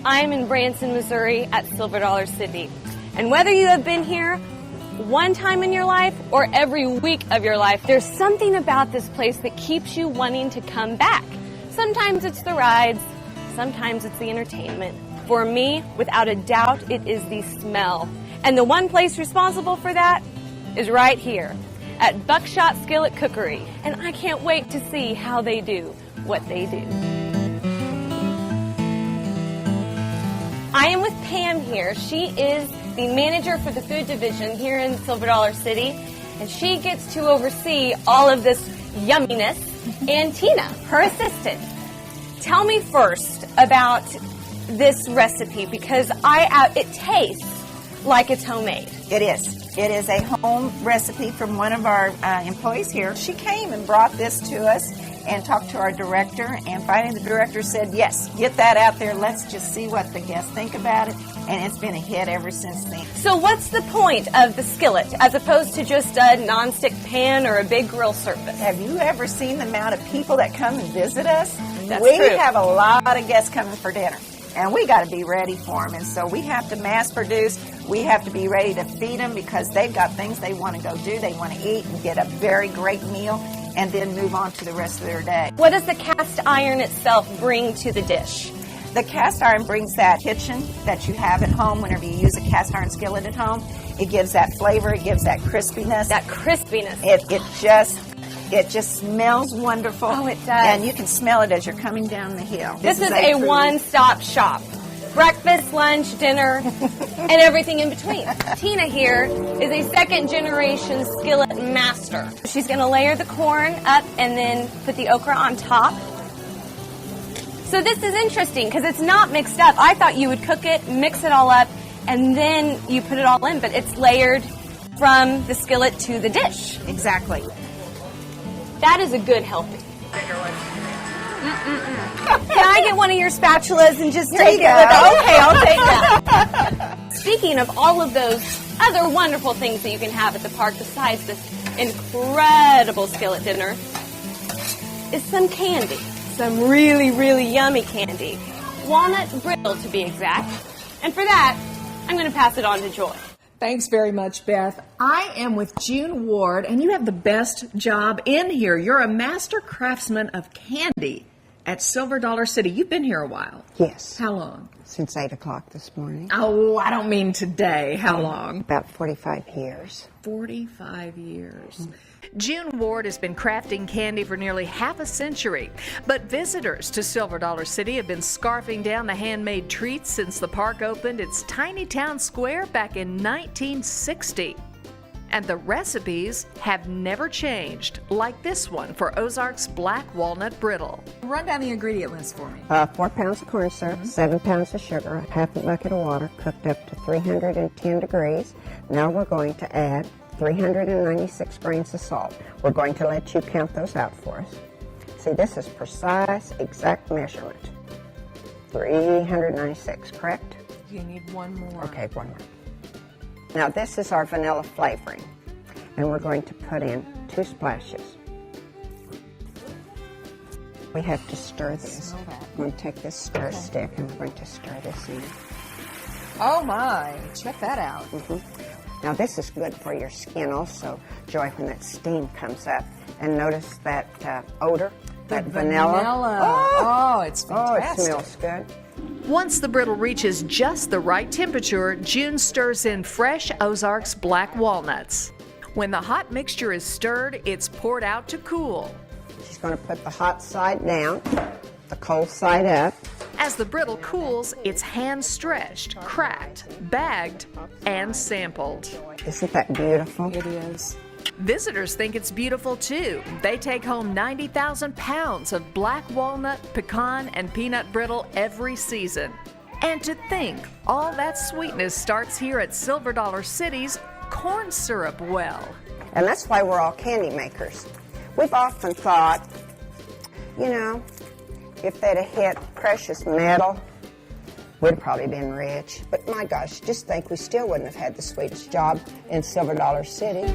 I'm in Branson, Missouri at Silver Dollar City. And whether you have been here one time in your life or every week of your life, there's something about this place that keeps you wanting to come back. Sometimes it's the rides, sometimes it's the entertainment. For me, without a doubt, it is the smell. And the one place responsible for that is right here at Buckshot Skillet Cookery. And I can't wait to see how they do what they do. I am with Pam here. She is the manager for the food division here in Silver Dollar City, and she gets to oversee all of this yumminess. And Tina, her assistant. Tell me first about this recipe, because it tastes like it's homemade. It is. It is a home recipe from one of our employees here. She came and brought this to us and talked to our director, and finally the director said, yes, get that out there. Let's just see what the guests think about it. And it's been a hit ever since then. So what's the point of the skillet as opposed to just a nonstick pan or a big grill surface? Have you ever seen the amount of people that come and visit us? That's we true. have a lot of guests coming for dinner, and we got to be ready for them. And so we have to mass produce. We have to be ready to feed them because they've got things they want to go do. They want to eat and get a very great meal and then move on to the rest of their day. What does the cast iron itself bring to the dish? The cast iron brings that kitchen that you have at home whenever you use a cast iron skillet at home. It gives that flavor. It gives that crispiness. That crispiness. It just smells wonderful. Oh, it does. And you can smell it as you're coming down the hill. This is a one-stop shop. Breakfast, lunch, dinner, and everything in between. Tina here is a second-generation skillet master. She's going to layer the corn up and then put the okra on top. So this is interesting because it's not mixed up. I thought you would cook it, mix it all up, and then you put it all in, but it's layered from the skillet to the dish. Exactly. That is a good helping. Can I get one of your spatulas and just take it with it? Okay, I'll take that. Speaking of all of those other wonderful things that you can have at the park besides this incredible skillet dinner is some candy. Some really, really yummy candy. Walnut brittle, to be exact. And for that, I'm going to pass it on to Joy. Thanks very much, Beth. I am with June Ward, and you have the best job in here. You're a master craftsman of candy at Silver Dollar City. You've been here a while. Yes. How long? Since 8 o'clock this morning. Oh, I don't mean today. How long? About 45 years. 45 years. June Ward has been crafting candy for nearly half a century, but visitors to Silver Dollar City have been scarfing down the handmade treats since the park opened its tiny town square back in 1960. And the recipes have never changed, like this one for Ozark's Black Walnut Brittle. Run down the ingredient list for me. 4 pounds of corn syrup, 7 pounds of sugar, half a bucket of water, cooked up to 310 degrees. Now we're going to add 396 grains of salt. We're going to let you count those out for us. See, this is precise, exact measurement. 396, correct? You need one more. Okay, one more. Now this is our vanilla flavoring, and we're going to put in 2 splashes. We have to stir this. I'm going to take this stir stick and we're going to stir this in. Oh my, check that out. Now this is good for your skin also, Joy, when that steam comes up. And notice that odor, that vanilla. Oh, it's fantastic. Oh, it smells good. Once the brittle reaches just the right temperature, June stirs in fresh Ozark's black walnuts. When the hot mixture is stirred, it's poured out to cool. She's going to put the hot side down, the cold side up. As the brittle cools, it's hand-stretched, cracked, bagged, and sampled. Isn't that beautiful? It is. Visitors think it's beautiful too. They take home 90,000 pounds of black walnut, pecan, and peanut brittle every season. And to think, all that sweetness starts here at Silver Dollar City's corn syrup well. And that's why we're all candy makers. We've often thought, you know, if they'd have hit precious metal, we'd probably been rich. But my gosh, just think we still wouldn't have had the sweetest job in Silver Dollar City.